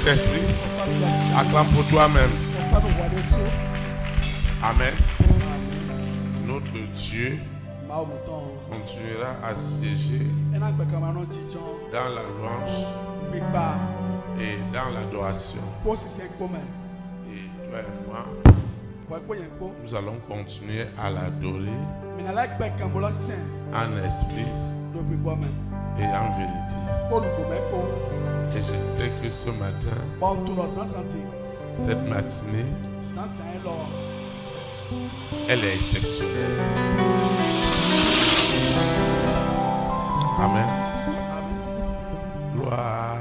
Saint-Esprit, acclame pour toi-même. Amen. Notre Dieu continuera à siéger dans la louange et dans l'adoration. Et toi et moi, nous allons continuer à l'adorer en esprit et en vérité. Et je sais que ce matin, cette matinée, elle est exceptionnelle. Amen. Gloire.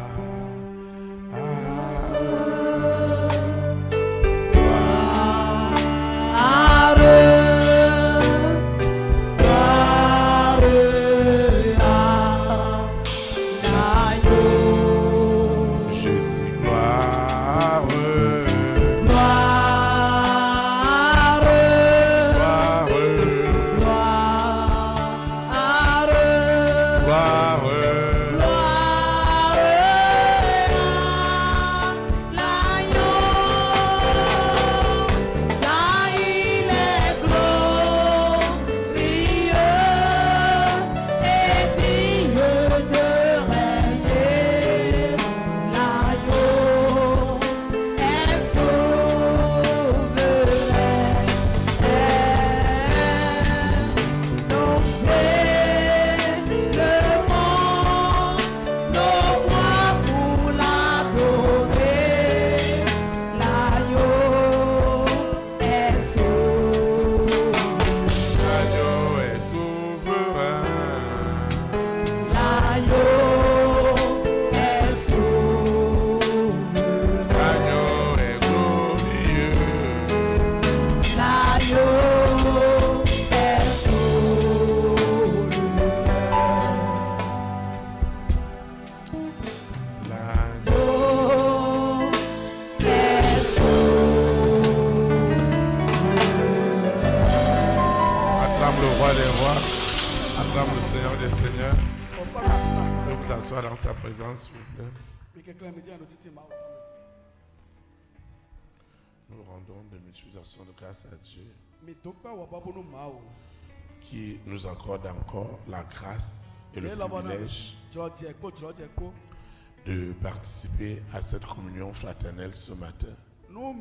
Nous rendons de multiples actions de grâce à Dieu qui nous accorde encore la grâce et le privilège de participer à cette communion fraternelle ce matin. Nous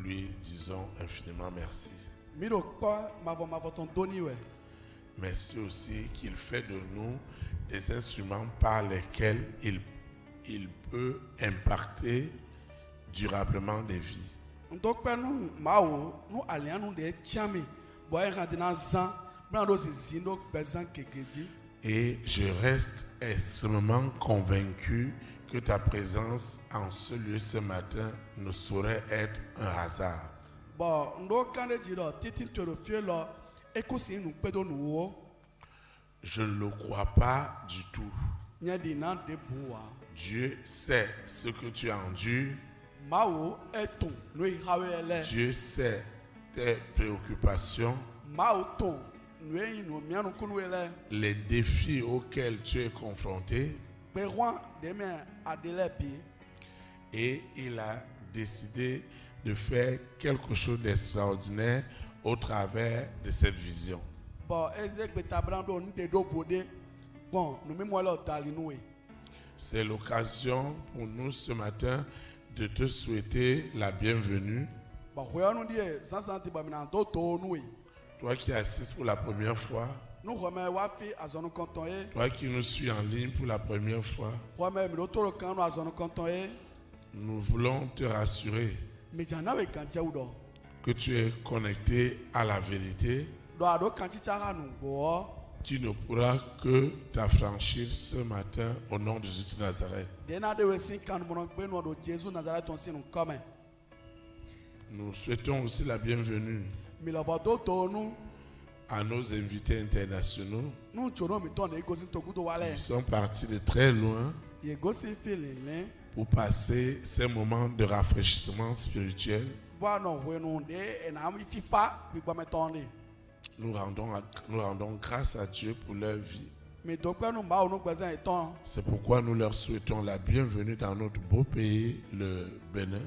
lui disons infiniment merci. Merci aussi qu'il fait de nous des instruments par lesquels il peut impacter durablement des vies. Et je reste extrêmement convaincu que ta présence en ce lieu ce matin ne saurait être un hasard. Je ne le crois pas du tout. Dieu sait ce que tu endures. Dieu sait tes préoccupations, les défis auxquels tu es confronté. Et il a décidé de faire quelque chose d'extraordinaire au travers de cette vision. C'est l'occasion pour nous ce matin de te souhaiter la bienvenue. Toi qui assistes pour la première fois, toi qui nous suis en ligne pour la première fois, nous voulons te rassurer que tu es connecté à la vérité. Tu ne pourras que t'affranchir ce matin au nom de Jésus de Nazareth. Nous souhaitons aussi la bienvenue à nos invités internationaux. Ils sont partis de très loin pour passer ces moments de rafraîchissement spirituel. Nous rendons grâce à Dieu pour leur vie. C'est pourquoi nous leur souhaitons la bienvenue dans notre beau pays, le Bénin.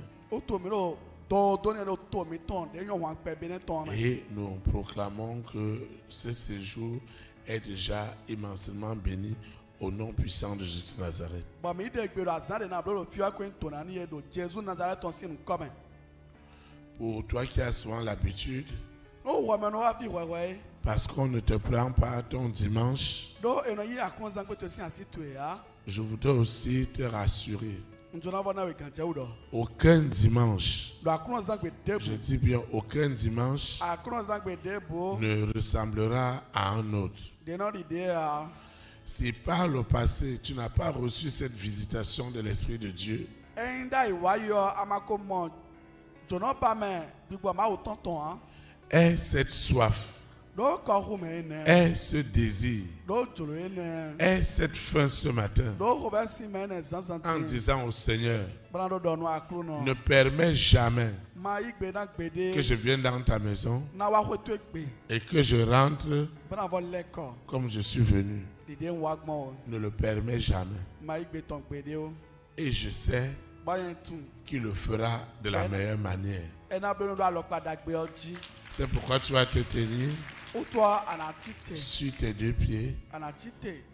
Et nous proclamons que ce séjour est déjà immensément béni au nom puissant de Jésus de Nazareth. Pour toi qui as souvent l'habitude, parce qu'on ne te prend pas ton dimanche, je voudrais aussi te rassurer. Aucun dimanche, je dis bien aucun dimanche, ne ressemblera à un autre. Si par le passé, tu n'as pas reçu cette visitation de l'Esprit de Dieu, aie cette soif, aie ce désir, aie cette faim ce matin, en disant au Seigneur, ne permets jamais que je vienne dans ta maison et que je rentre comme je suis venu. Ne le permets jamais. Et je sais qu'il le fera de la meilleure manière. C'est pourquoi tu vas te tenir sur tes deux pieds.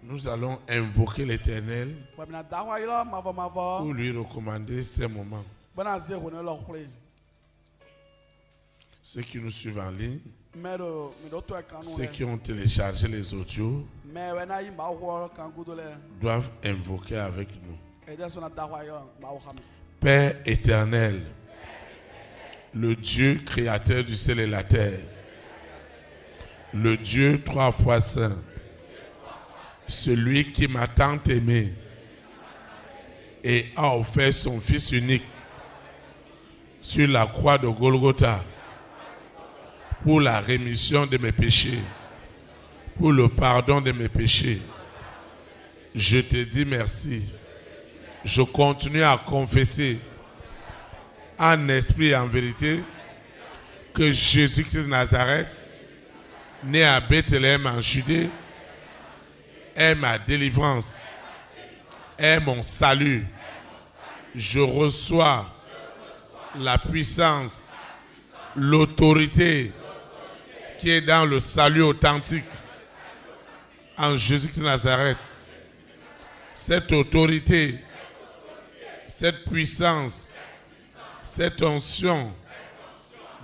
Nous allons invoquer l'Éternel pour lui recommander ces moments. Ceux qui nous suivent en ligne, ceux qui ont téléchargé les audios, doivent invoquer avec nous. Père éternel, le Dieu créateur du ciel et la terre, le Dieu trois fois saint, celui qui m'a tant aimé et a offert son Fils unique sur la croix de Golgotha pour la rémission de mes péchés, pour le pardon de mes péchés. Je te dis merci. Je continue à confesser en esprit et en vérité que Jésus-Christ de Nazareth, né à Bethléem en Judée, est ma délivrance, est mon salut. Je reçois la puissance, l'autorité qui est dans le salut authentique en Jésus-Christ de Nazareth. Cette autorité, cette puissance, cette onction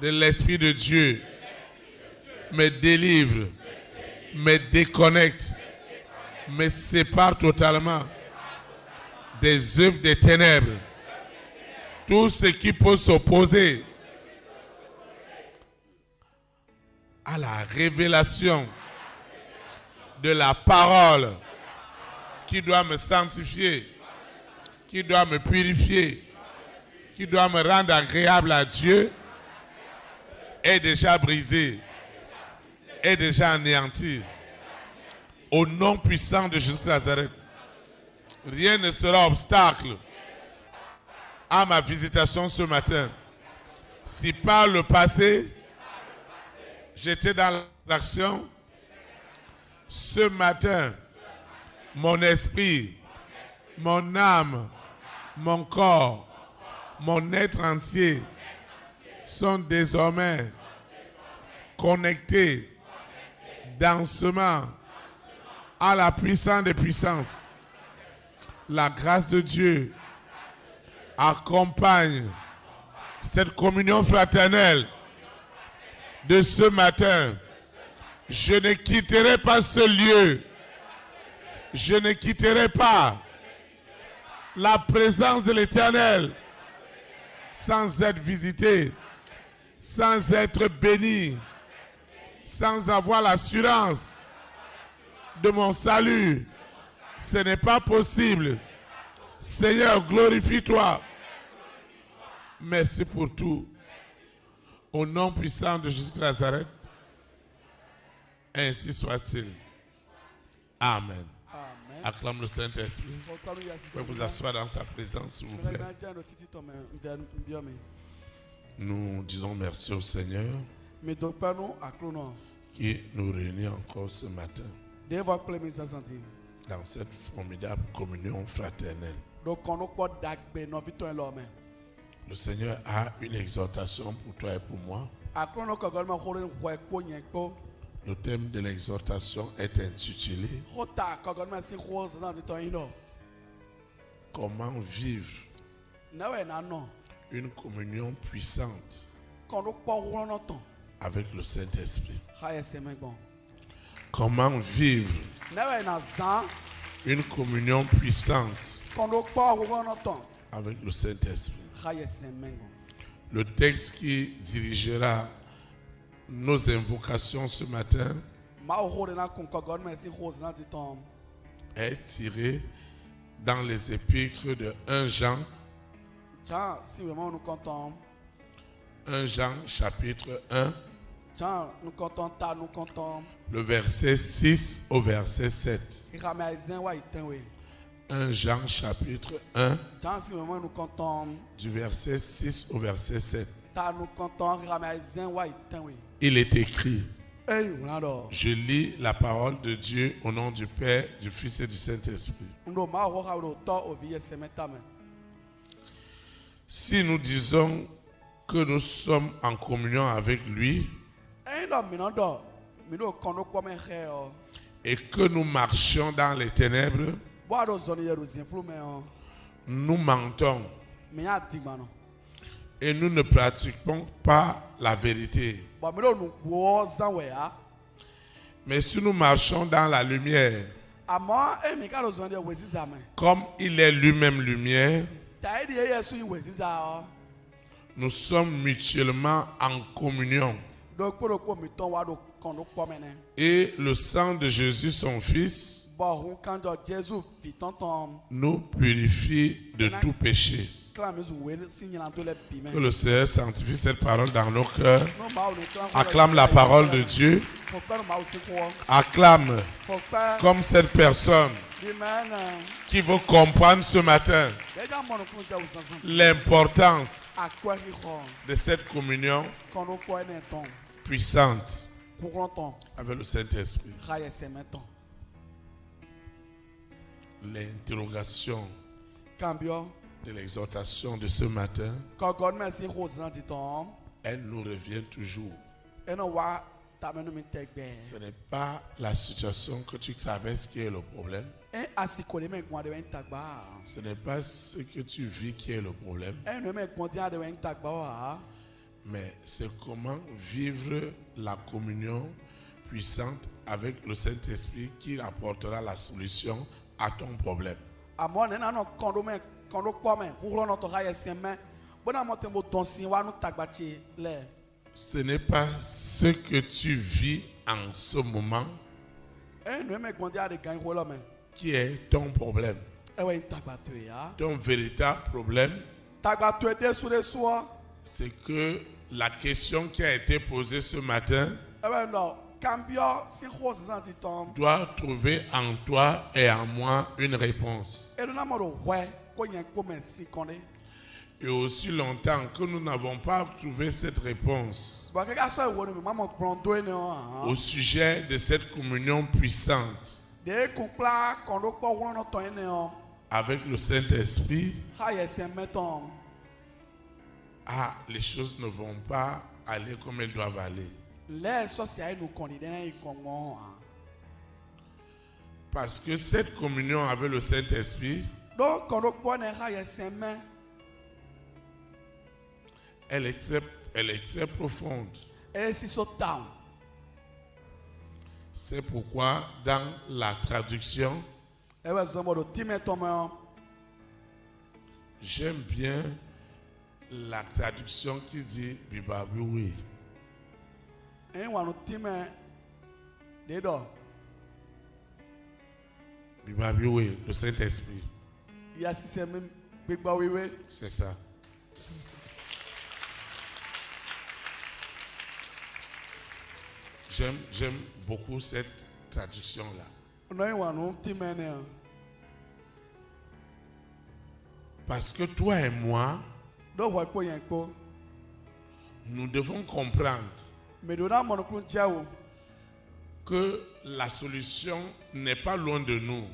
de l'Esprit de Dieu me délivre, me déconnecte, me sépare totalement des œuvres des ténèbres. Tout ce qui peut s'opposer à la révélation de la parole qui doit me sanctifier, qui doit me purifier, qui doit me rendre agréable à Dieu, est déjà brisé, est déjà anéanti. Au nom puissant de Jésus de Nazareth, rien ne sera obstacle à ma visitation ce matin. Si par le passé, j'étais dans l'action, ce matin, mon esprit, mon âme, mon corps, mon être entier sont désormais connectés dansement à la puissance des puissances. La grâce de Dieu accompagne cette communion fraternelle de ce matin. Je ne quitterai pas ce lieu. Je ne quitterai pas la présence de l'Éternel sans être visité, sans être béni, sans avoir l'assurance de mon salut. Ce n'est pas possible. Seigneur, glorifie-toi. Merci pour tout. Au nom puissant de Jésus de Nazareth, ainsi soit-il. Amen. Amen. Acclame le Saint-Esprit. Vous pouvez vous asseoir dans sa présence, s'il vous plaît. Nous disons merci au Seigneur qui nous réunit encore ce matin. dans cette formidable communion fraternelle. Le Seigneur a une exhortation pour toi et pour moi. Le thème de l'exhortation est intitulé Comment vivre une communion puissante avec le Saint-Esprit. Comment vivre une communion puissante avec le Saint-Esprit. Le texte qui dirigera nos invocations ce matin est tiré dans les épîtres de 1 Jean. 1 Jean chapitre 1. Le verset 6 au verset 7. 1 Jean chapitre 1. Du verset 6 au verset 7. Il est écrit. Je lis la parole de Dieu au nom du Père, du Fils et du Saint-Esprit. Si nous disons que nous sommes en communion avec lui et que nous marchions dans les ténèbres, nous mentons et nous ne pratiquons pas la vérité. Mais si nous marchons dans la lumière, comme il est lui-même lumière, nous sommes mutuellement en communion. Et le sang de Jésus, son Fils, nous purifie de tout péché. Que le Seigneur sanctifie cette parole dans nos cœurs. Acclame la parole de Dieu. Acclame comme cette personne qui veut comprendre ce matin l'importance de cette communion puissante avec le Saint-Esprit. L'interrogation de l'exhortation de ce matin, elle nous revient toujours. Ce n'est pas la situation que tu traverses qui est le problème. Ce n'est pas ce que tu vis qui est le problème. Mais c'est comment vivre la communion puissante avec le Saint-Esprit qui apportera la solution à ton problème. Ce n'est pas ce que tu vis en ce moment qui est ton problème. Ton véritable problème, c'est que la question qui a été posée ce matin doit trouver en toi et en moi une réponse. Et aussi longtemps que nous n'avons pas trouvé cette réponse au sujet de cette communion puissante avec le Saint-Esprit, les choses ne vont pas aller comme elles doivent aller. Parce que cette communion avec le Saint-Esprit, elle est très profonde. C'est pourquoi dans la traduction, j'aime bien la traduction qui dit Bibabiwi. Bibabiwi, le Saint-Esprit. C'est ça. J'aime beaucoup cette traduction-là. Parce que toi et moi, nous devons comprendre que la solution n'est pas loin de nous.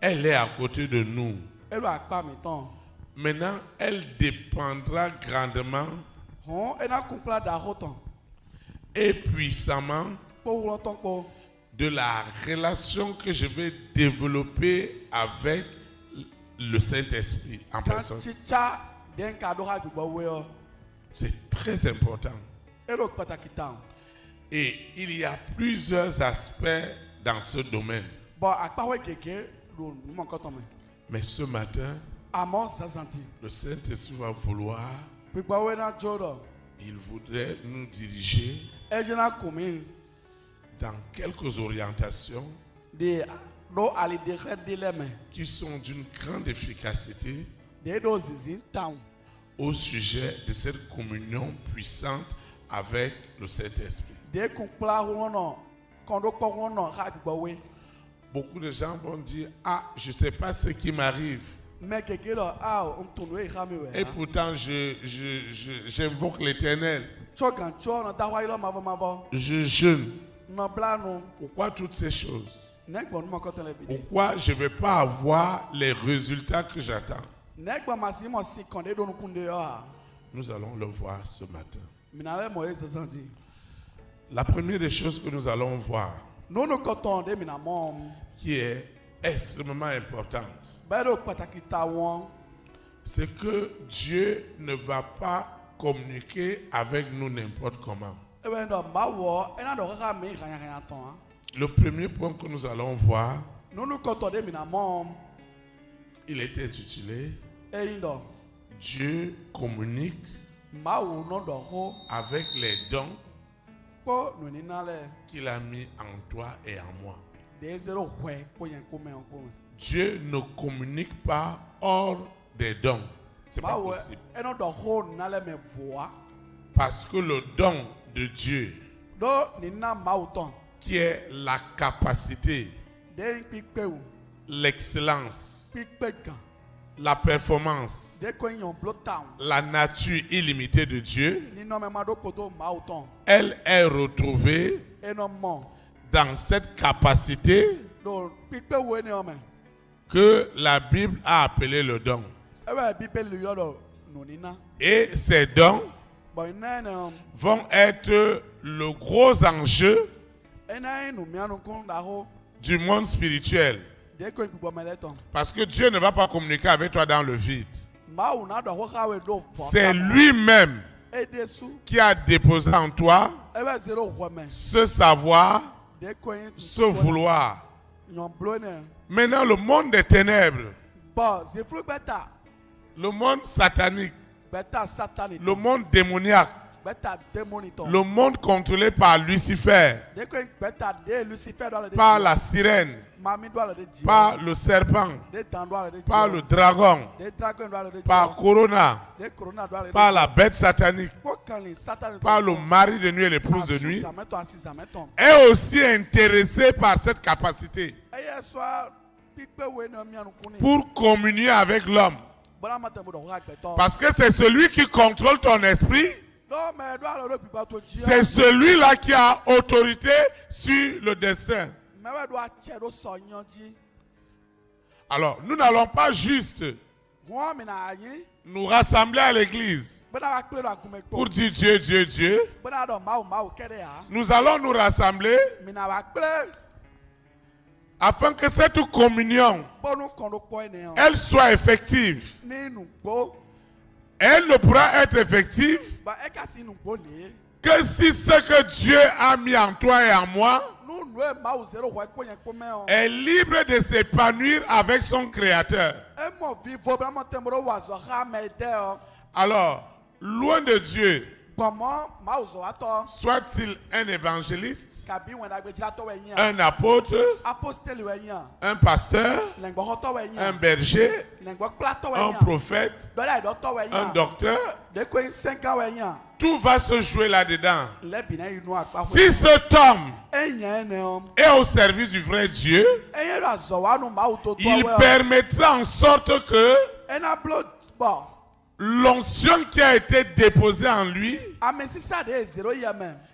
Elle est à côté de nous. Maintenant, elle dépendra grandement et puissamment de la relation que je vais développer avec le Saint-Esprit en personne. C'est très important. Et il y a plusieurs aspects dans ce domaine. Mais ce matin, le Saint-Esprit va vouloir, il voudrait nous diriger dans quelques orientations qui sont d'une grande efficacité au sujet de cette communion puissante avec le Saint-Esprit. Beaucoup de gens vont dire, je ne sais pas ce qui m'arrive. Et pourtant, j'invoque l'Éternel. Je jeûne. Pourquoi toutes ces choses? Pourquoi je ne vais pas avoir les résultats que j'attends? Nous allons le voir ce matin. La première des choses que nous allons voir, qui est extrêmement importante, c'est que Dieu ne va pas communiquer avec nous n'importe comment. Le premier point que nous allons voir, il est intitulé Dieu communique avec les dons qu'il a mis en toi et en moi. Dieu ne communique pas hors des dons. C'est pas possible. Parce que le don de Dieu, qui est la capacité, l'excellence, la performance, la nature illimitée de Dieu, elle est retrouvée dans cette capacité que la Bible a appelé le don. Et ces dons vont être le gros enjeu du monde spirituel. Parce que Dieu ne va pas communiquer avec toi dans le vide. C'est lui-même qui a déposé en toi ce savoir, ce vouloir. Maintenant, le monde des ténèbres, le monde satanique, le monde démoniaque, le monde contrôlé par Lucifer, par la sirène, par le serpent, par le dragon, par Corona, par la bête satanique, par le mari de nuit et l'épouse de nuit, est aussi intéressé par cette capacité pour communier avec l'homme. Parce que c'est celui qui contrôle ton esprit. C'est celui-là qui a autorité sur le destin. Alors, nous n'allons pas juste nous rassembler à l'église pour dire Dieu, Dieu, Dieu. Nous allons nous rassembler afin que cette communion, elle soit effective. Elle ne pourra être effective que si ce que Dieu a mis en toi et en moi est libre de s'épanouir avec son Créateur. Alors, loin de Dieu, soit-il un évangéliste, un apôtre, un pasteur, un berger, un prophète, un docteur, tout va se jouer là-dedans. Si cet homme est au service du vrai Dieu, il permettra en sorte que l'onction qui a été déposée en lui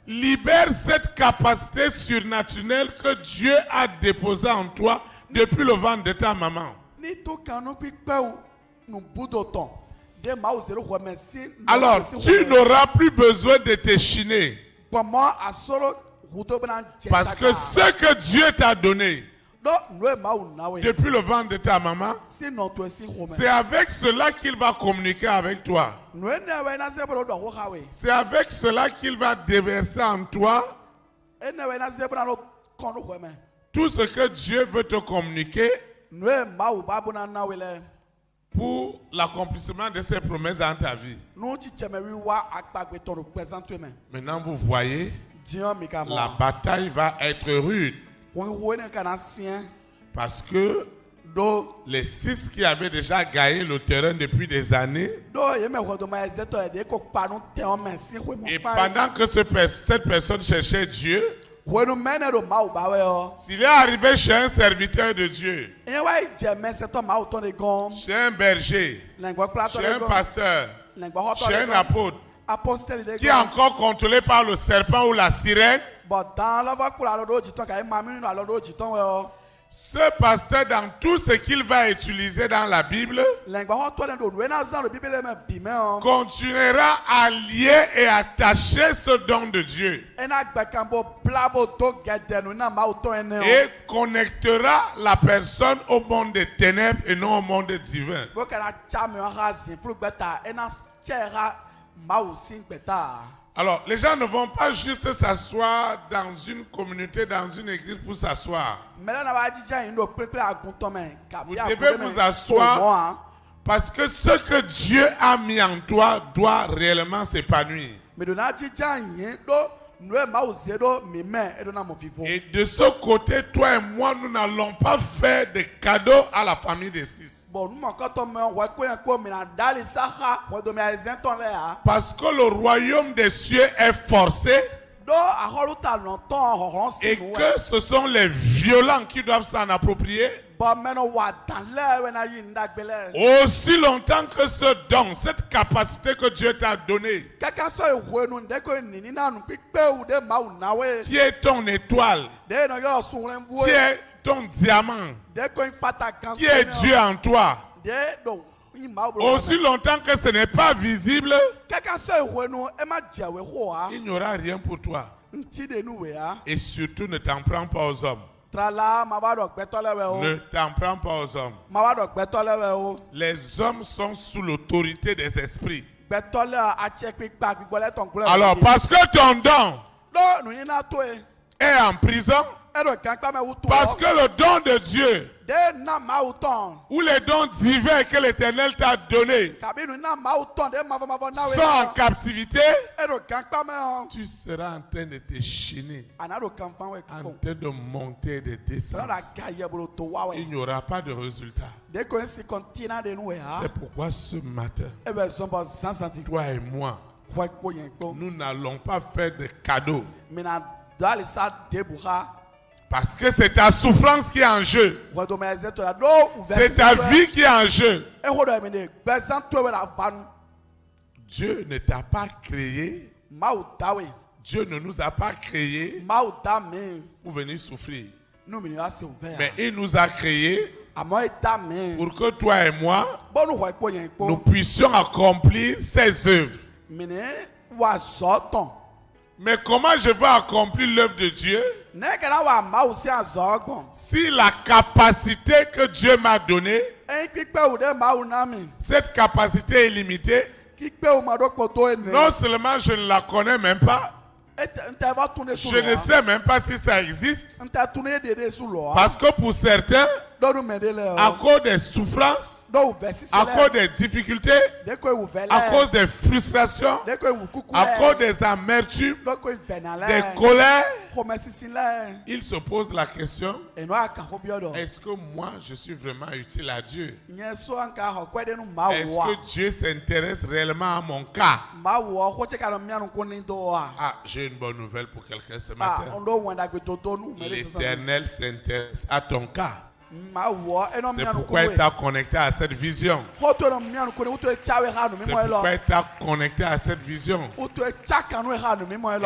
libère cette capacité surnaturelle que Dieu a déposée en toi depuis le ventre de ta maman. Alors, tu n'auras plus besoin de te chiner. Parce que ce que Dieu t'a donné depuis le ventre de ta maman, c'est avec cela qu'il va communiquer avec toi. C'est avec cela qu'il va déverser en toi tout ce que Dieu veut te communiquer pour l'accomplissement de ses promesses dans ta vie. Maintenant, vous voyez, la bataille va être rude. Parce que les 6 qui avaient déjà gagné le terrain depuis des années, et pendant que cette personne cherchait Dieu, s'il est arrivé chez un serviteur de Dieu, chez un berger, chez un pasteur, chez un apôtre, qui est encore contrôlé par le serpent ou la sirène, ce pasteur, dans tout ce qu'il va utiliser dans la Bible, continuera à lier et attacher ce don de Dieu et connectera la personne au monde des ténèbres et non au monde divin. Alors, les gens ne vont pas juste s'asseoir dans une communauté, dans une église pour s'asseoir. Vous devez vous asseoir parce que ce que Dieu a mis en toi doit réellement s'épanouir. Et de ce côté, toi et moi, nous n'allons pas faire de cadeaux à la famille des 6. Parce que le royaume des cieux est forcé et que ce sont les violents qui doivent s'en approprier. Aussi longtemps que ce don, cette capacité que Dieu t'a donnée, qui est ton étoile, qui est ton diamant, qui est Dieu en toi, aussi longtemps que ce n'est pas visible, il n'y aura rien pour toi. Et surtout, ne t'en prends pas aux hommes. Ne t'en prends pas aux hommes. Les hommes sont sous l'autorité des esprits. Alors, parce que ton don est en prison, parce que le don de Dieu ou les dons divins que l'Éternel t'a donnés sont en captivité, tu seras en train de te chiner, en train de monter et de descendre. Il n'y aura pas de résultat. C'est pourquoi ce matin, toi et moi, nous n'allons pas faire de cadeaux. Parce que c'est ta souffrance qui est en jeu. C'est ta vie qui est en jeu. Dieu ne t'a pas créé. Dieu ne nous a pas créés pour venir souffrir. Mais il nous a créés pour que toi et moi, nous puissions accomplir ses œuvres. Mais comment je vais accomplir l'œuvre de Dieu si la capacité que Dieu m'a donnée, cette capacité est limitée? Non seulement je ne la connais même pas, je ne sais même pas si ça existe. Parce que pour certains, à cause des souffrances, à cause des difficultés, à cause des frustrations, à cause des amertumes, des colères, il se pose la question: est-ce que moi je suis vraiment utile à Dieu? Est-ce que Dieu s'intéresse réellement à mon cas? Ah, j'ai une bonne nouvelle pour quelqu'un ce matin. L'Éternel s'intéresse à ton cas. C'est pourquoi il t'a connecté à cette vision. C'est pourquoi il t'a connecté à cette vision.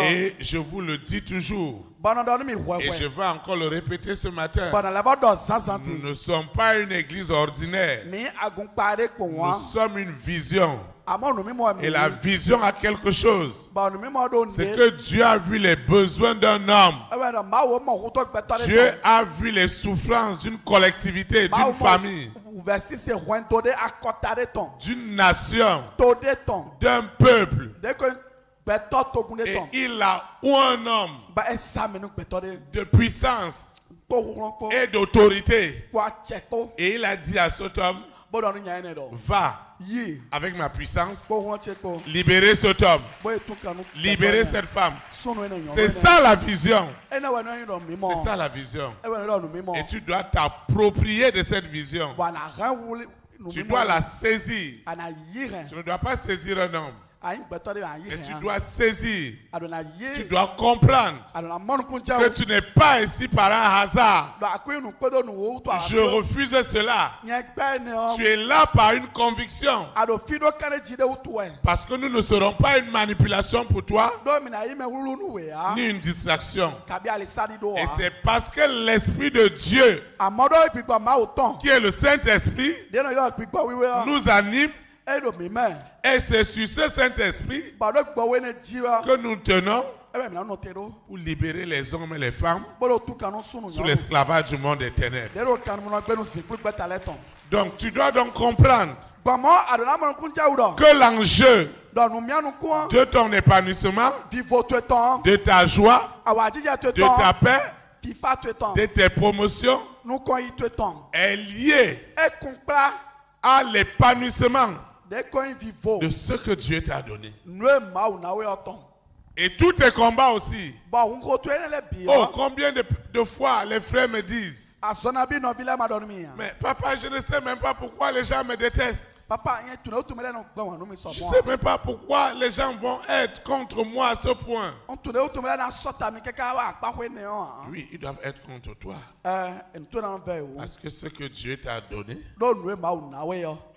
Et je vous le dis toujours. Et je vais encore le répéter ce matin. Nous ne sommes pas une église ordinaire. Nous sommes une vision. Et la vision a quelque chose. C'est que Dieu a vu les besoins d'un homme. Dieu a vu les souffrances d'une collectivité, d'une famille, d'une nation, d'un peuple. Et il a un homme de puissance et d'autorité. Et il a dit à cet homme, va avec ma puissance, libérer cet homme, libérer cette femme. C'est ça la vision. C'est ça la vision. Et tu dois t'approprier de cette vision. Tu dois la saisir. Tu ne dois pas saisir un homme. Et tu dois saisir, tu dois comprendre que tu n'es pas ici par un hasard. Je refuse cela. Tu es là par une conviction. Parce que nous ne serons pas une manipulation pour toi, ni une distraction. Et c'est parce que l'Esprit de Dieu, qui est le Saint-Esprit, nous anime. Et c'est sur ce Saint-Esprit que nous tenons pour libérer les hommes et les femmes sous l'esclavage du monde des ténèbres. Donc tu dois donc comprendre que l'enjeu de ton épanouissement, de ta joie, de ta paix, de tes promotions est lié à l'épanouissement de ce que Dieu t'a donné. Et tous tes combats aussi. Oh, combien de fois les frères me disent, mais papa, je ne sais même pas pourquoi les gens me détestent. Je ne sais même pas pourquoi les gens vont être contre moi à ce point. Oui, ils doivent être contre toi. Parce que ce que Dieu t'a donné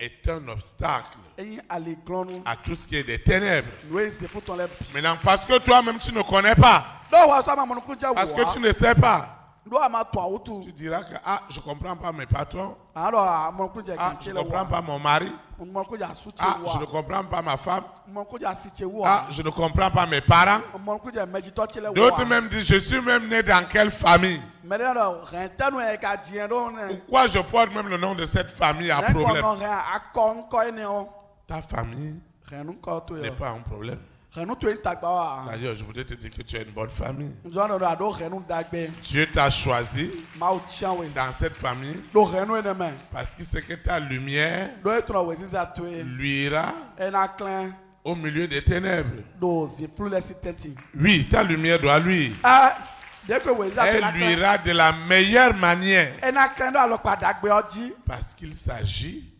est un obstacle à tout ce qui est des ténèbres. Maintenant, parce que toi-même tu ne connais pas, parce que tu ne sais pas, tu diras que je ne comprends pas mes patrons. Je ne comprends pas mon mari. Je ne comprends pas ma femme. Je ne comprends pas mes parents. D'autres même disent, je suis même né dans quelle famille? Pourquoi je porte même le nom de cette famille à problème? Ta famille n'est pas un problème. D'ailleurs, je voudrais te dire que tu as une bonne famille. Dieu t'a choisi dans cette famille parce qu'il sait que ta lumière luira au milieu des ténèbres. Oui, ta lumière doit luire. Elle luira de la meilleure manière parce qu'il s'agit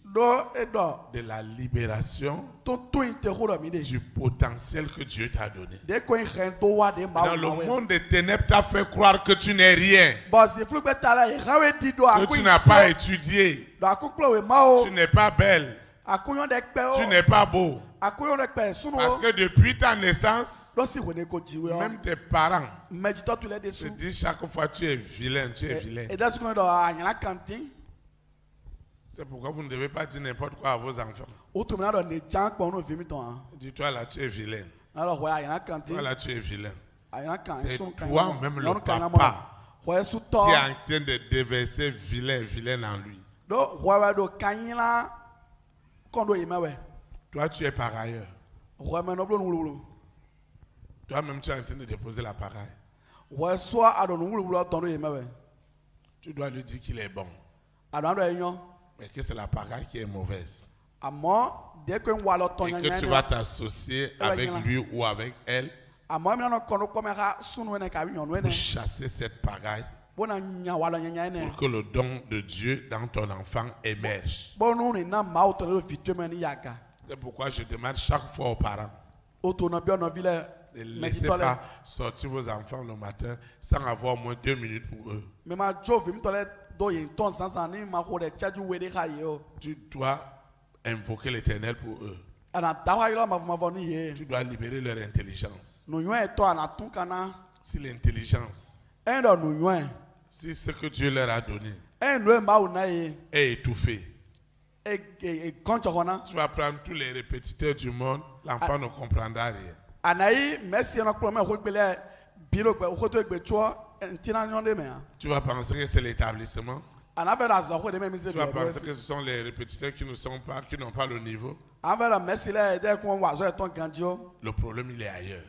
de la libération du potentiel que Dieu t'a donné. Dans le monde des ténèbres t'a fait croire que tu n'es rien, que tu n'as pas étudié, tu n'es pas belle, tu n'es pas beau. Parce que depuis ta naissance, même tes parents te disent chaque fois tu es vilain, tu es vilain. C'est pourquoi vous ne devez pas dire n'importe quoi à vos enfants. Dis-toi là, tu es vilain. Toi là, tu es vilain. C'est toi-même le papa qui est en train de déverser vilain en lui. Toi, tu es par ailleurs. Toi-même, tu es en train de déposer la pareille. Tu dois lui dire qu'il est bon. Mais que c'est la pareille qui est mauvaise. Et que tu vas t'associer avec lui ou avec elle pour chasser cette pareille, pour que le don de Dieu dans ton enfant émerge. C'est pourquoi je demande chaque fois aux parents, ne laissez pas sortir vos enfants le matin sans avoir au moins 2 minutes pour eux. Tu dois invoquer l'Éternel pour eux. Tu dois libérer leur intelligence. Si l'intelligence, si ce que Dieu leur a donné est étouffé, tu vas prendre tous les répétiteurs du monde, l'enfant ne comprendra rien. Tu vas penser que c'est l'établissement. Tu vas penser que ce sont les répétiteurs qui n'ont pas le niveau. Le problème, il est ailleurs.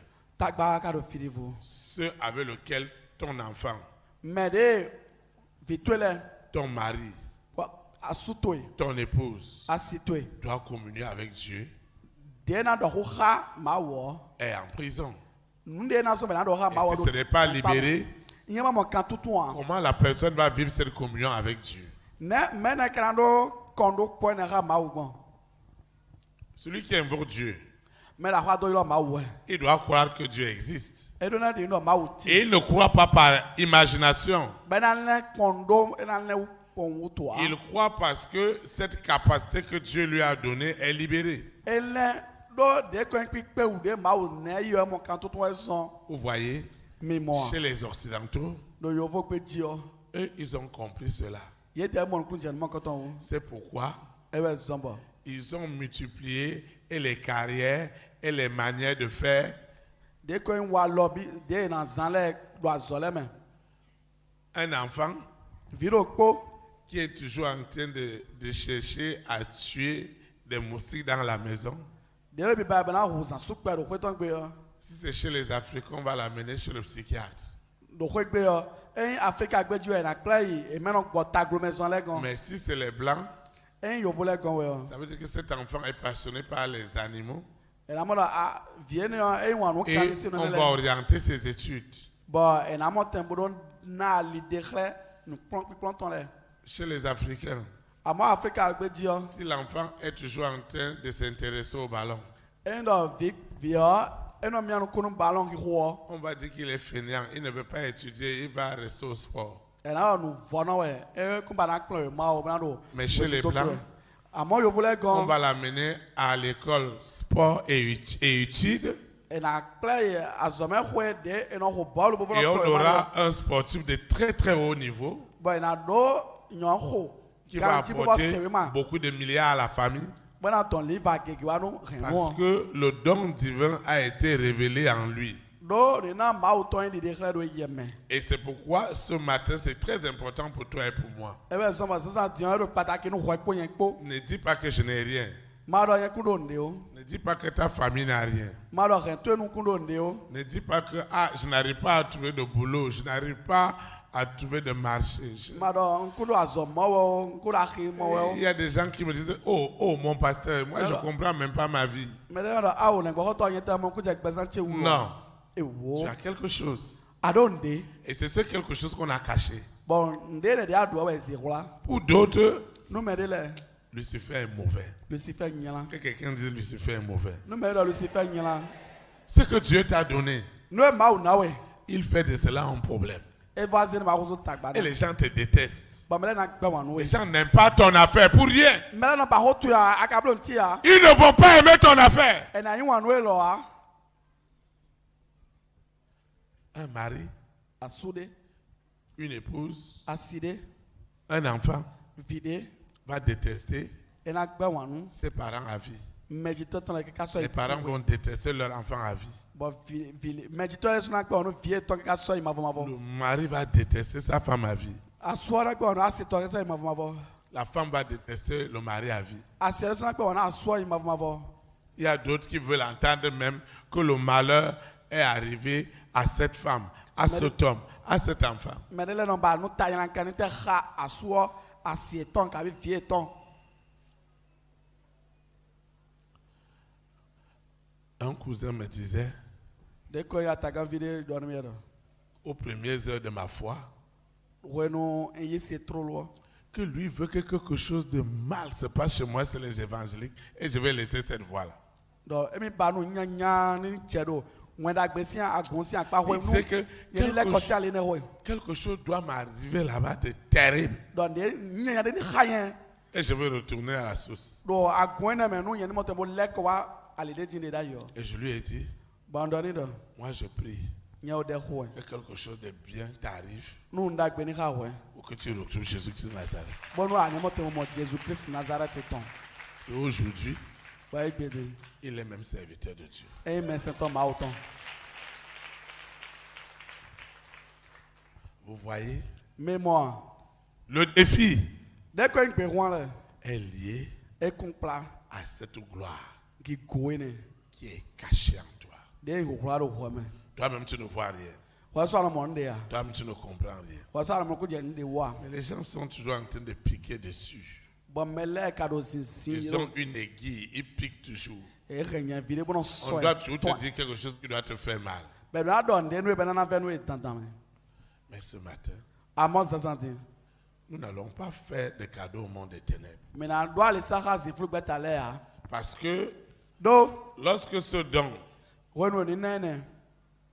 Ceux avec lesquels ton enfant, ton mari, ton épouse doit communier avec Dieu est en prison. Et si ce n'est pas libéré, comment la personne va vivre cette communion avec Dieu? Celui qui invoque Dieu, il doit croire que Dieu existe. Et il ne croit pas par imagination. Il croit parce que cette capacité que Dieu lui a donnée est libérée. Vous voyez, chez les Occidentaux, eux, ils ont compris cela. C'est pourquoi ils ont multiplié et les carrières et les manières de faire. Un enfant qui est toujours en train de chercher à tuer des moustiques dans la maison. Si c'est chez les Africains, on va l'amener chez le psychiatre. Mais si c'est les Blancs, ça veut dire que cet enfant est passionné par les animaux. Et on va orienter ses études. Chez les Africains, si l'enfant est toujours en train de s'intéresser au ballon, on va dire qu'il est fainéant, il ne veut pas étudier, il va rester au sport. Mais chez les Blancs, on va l'amener à l'école sport et études. Et on aura un sportif de très très haut niveau qui va apporter beaucoup de milliards à la famille. Parce que le don divin a été révélé en lui. Et c'est pourquoi ce matin c'est très important pour toi et pour moi. Ne dis pas que je n'ai rien. Ne dis pas que ta famille n'a rien. Ne dis pas que je n'arrive pas à trouver de boulot, je n'arrive pas à trouver de marché. Il y a des gens qui me disent oh mon pasteur, moi je ne comprends même pas ma vie. Non. Tu as quelque chose. Et c'est ce quelque chose qu'on a caché. Pour d'autres, Lucifer est mauvais. Que quelqu'un dise Lucifer est mauvais. Ce que Dieu t'a donné, il fait de cela un problème. Et les gens te détestent. Les gens n'aiment pas ton affaire pour rien. Ils ne vont pas aimer ton affaire. Un mari, une épouse, un enfant va détester ses parents à vie. Les parents vont détester leur enfant à vie. Le mari va détester sa femme à vie. La femme va détester le mari à vie. Il y a d'autres qui veulent entendre même que le malheur est arrivé à cette femme, à cet homme, à cet enfant. Un cousin me disait, aux premières heures de ma foi, que lui veut que quelque chose de mal se passe chez moi, c'est les évangéliques, et je vais laisser cette voie-là. Il sait que quelque chose doit m'arriver là-bas de terrible. Et je veux retourner à la source. Et je lui ai dit, moi je prie que quelque chose de bien t'arrive pour que tu retrouves Jésus-Christ de Nazareth. Et aujourd'hui, il est même serviteur de Dieu. Vous voyez, le défi est lié à cette gloire qui est cachée en toi. Toi-même, tu ne vois rien. Toi-même, tu ne comprends rien. Mais les gens sont toujours en train de piquer dessus. Ils ont une aiguille, ils piquent toujours. On doit toujours te dire quelque chose qui doit te faire mal. Mais ce matin, nous n'allons pas faire de cadeaux au monde des ténèbres. Parce que lorsque ce don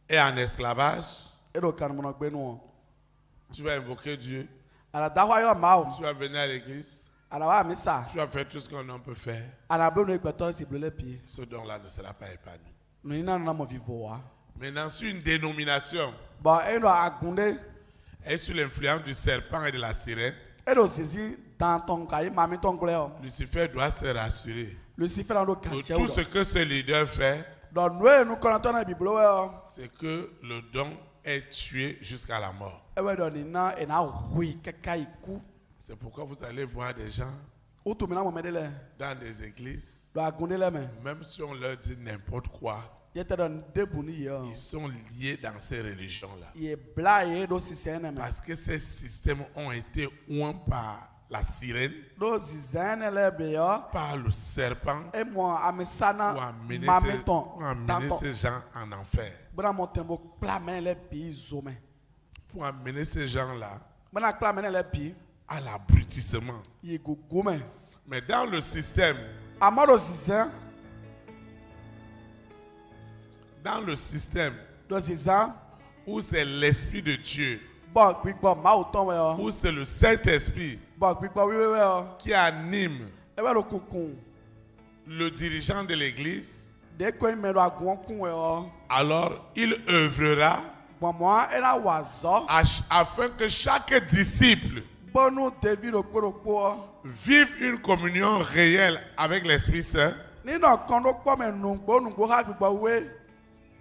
est en esclavage, tu vas invoquer Dieu. Tu vas venir à l'église. Tu vas faire tout ce qu'on en peut faire. Ce don-là ne sera pas épanoui. Maintenant, sur une dénomination est sous l'influence du serpent et de la sirène, Lucifer doit se rassurer que tout ce que ce leader fait, c'est que le don est tué jusqu'à la mort. C'est pourquoi vous allez voir des gens dans des églises, même si on leur dit n'importe quoi, ils sont liés dans ces religions-là. Parce que ces systèmes ont été oints par la sirène, par le serpent, pour amener ces gens en enfer. Pour amener ces gens-là à l'abrutissement. Mais dans le système, où c'est l'Esprit de Dieu, où c'est le Saint-Esprit qui anime le dirigeant de l'Église, alors il œuvrera afin que chaque disciple vive une communion réelle avec l'Esprit Saint.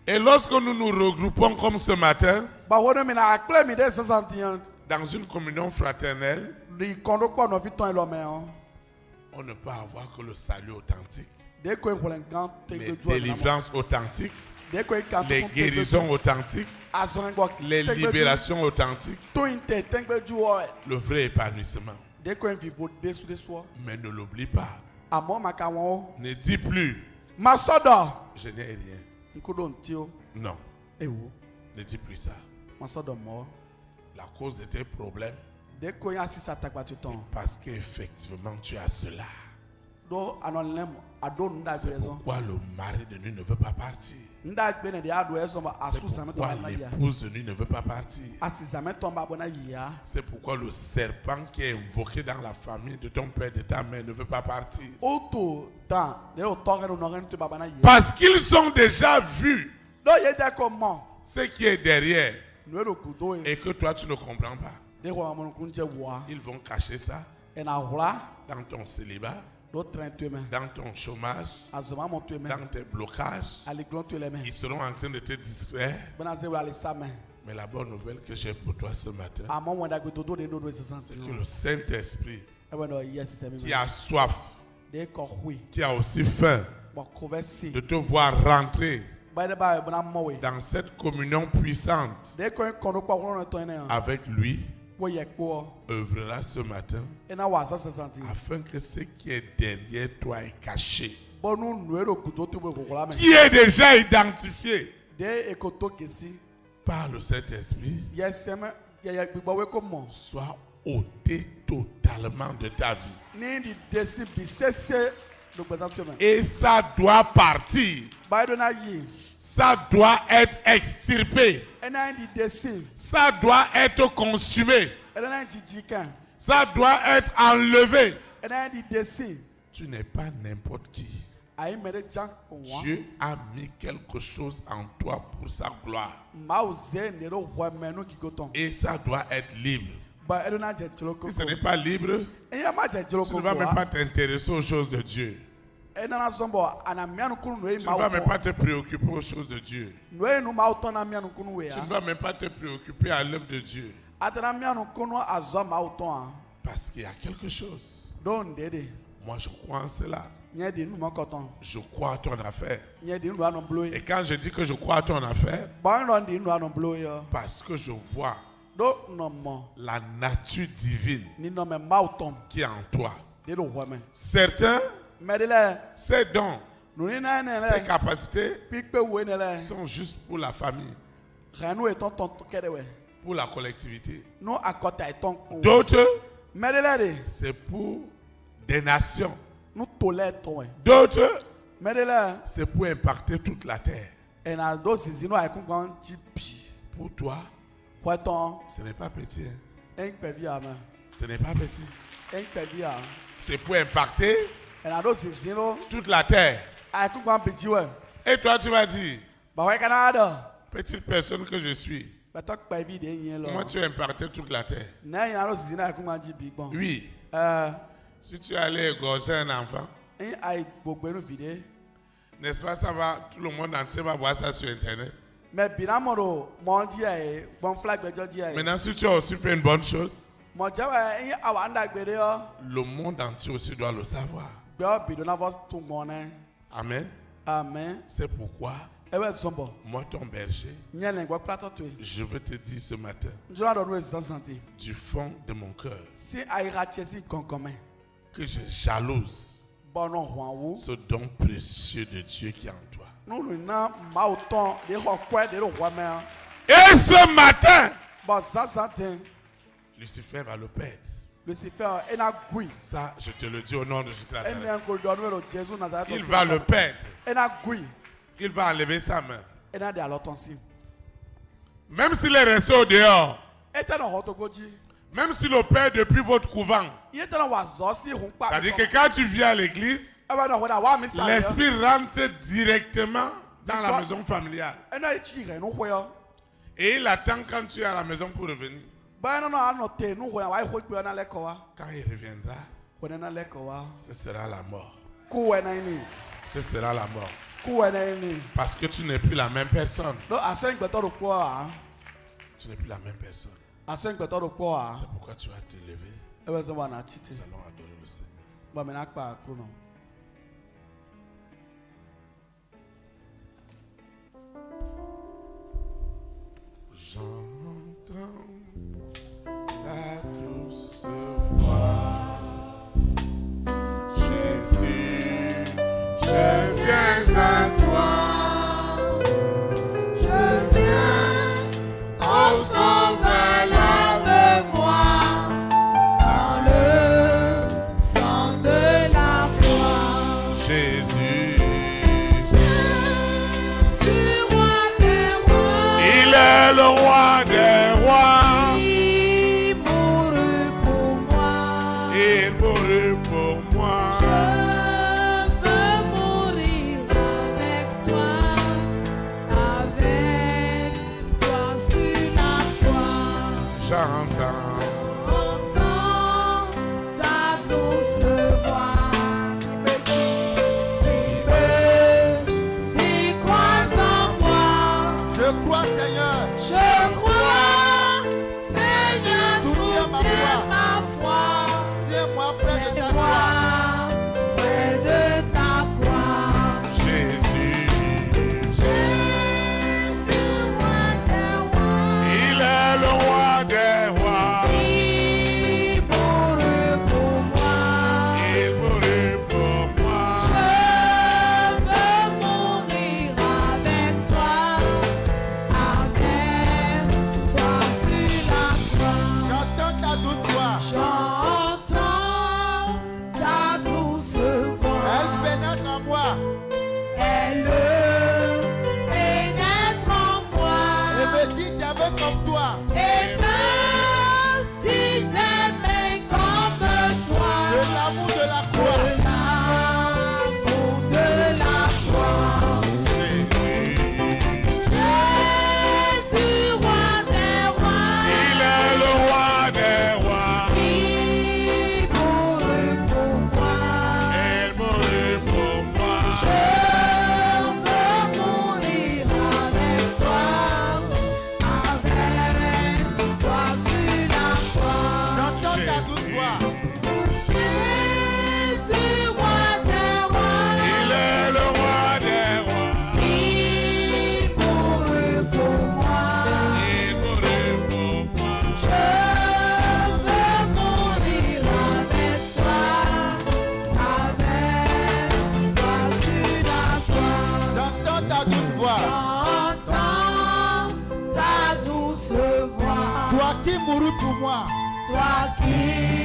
Et lorsque nous nous regroupons comme ce matin dans une communion fraternelle, on ne peut avoir que le salut authentique, les délivrances authentiques, les guérisons authentiques, les libérations authentiques, le vrai épanouissement. Mais ne l'oublie pas. Ne dis plus, je n'ai rien. Non. Ne dis plus ça. La cause de tes problèmes, c'est parce qu'effectivement tu as cela. C'est pourquoi le mari de nuit ne veut pas partir. C'est pourquoi l'épouse de nuit ne veut pas partir. C'est pourquoi le serpent qui est invoqué dans la famille de ton père et de ta mère ne veut pas partir. Parce qu'ils ont déjà vu ce qui est derrière et que toi tu ne comprends pas. Ils vont cacher ça dans ton célibat, dans ton chômage, dans tes blocages. Ils seront en train de te distraire. Mais la bonne nouvelle que j'ai pour toi ce matin, c'est que le Saint-Esprit qui a soif, qui a aussi faim de te voir rentrer dans cette communion puissante avec lui, œuvrera ce matin afin que ce qui est derrière toi est caché, qui est déjà identifié par le Saint-Esprit, soit ôté totalement de ta vie. Et ça doit partir. Ça doit être extirpé. Ça doit être consumé. Ça doit être enlevé. Tu n'es pas n'importe qui. Dieu a mis quelque chose en toi pour sa gloire. Et ça doit être libre. Si ce n'est pas libre, tu ne vas même pas t'intéresser aux choses de Dieu. Tu ne vas même pas te préoccuper aux choses de Dieu. Tu ne vas même pas te préoccuper à l'œuvre de Dieu. Parce qu'il y a quelque chose. Moi, je crois en cela. Je crois à ton affaire. Et quand je dis que je crois à ton affaire, parce que je vois la nature divine qui est en toi. Certains, ces dons, ces capacités sont juste pour la famille, pour la collectivité. D'autres, c'est pour des nations. D'autres, c'est pour impacter toute la terre. Pour toi, ce n'est pas petit. Hein? Ce n'est pas petit. C'est pour impacter toute la terre. Et toi, tu vas dire, petite personne que je suis, comment tu as impacté toute la terre? Oui. Si tu allais égorger un enfant, n'est-ce pas, ça va, tout le monde entier va voir ça sur Internet. Maintenant, si tu as aussi fait une bonne chose, le monde entier aussi doit le savoir. Amen. Amen. C'est pourquoi, moi, ton berger, je veux te dire ce matin, du fond de mon cœur, que je jalouse ce don précieux de Dieu qui est en toi. Et ce matin, Lucifer va le perdre. Ça, je te le dis au nom de Jésus. Il va le perdre. Il va enlever sa main. Même s'il est resté au dehors, même s'il opère depuis votre couvent, c'est-à-dire que quand tu viens à l'église, l'esprit rentre directement dans la maison familiale. Et il attend quand tu es à la maison pour revenir. Quand il reviendra, ce sera la mort. Ce sera la mort. Parce que tu n'es plus la même personne. Tu n'es plus la même personne. C'est pourquoi tu vas te lever. Nous allons adorer le Seigneur. J'entends la douce voix. Jésus, je viens à toi. Je viens au Sauveur, lave-moi dans le sang de la croix. Jésus, tu roi des rois. Il est le roi des rois. Il mourut pour moi. Il mourut pour moi. Je veux mourir avec toi sur la croix. J'entends ta douce voix qui crois en moi. Je crois, Seigneur. Je crois, Seigneur, soutiens ma foi. Tiens-moi près de ta Moi, croix. voix. J'entends ta douce voix. Toi qui mourus pour moi. Toi qui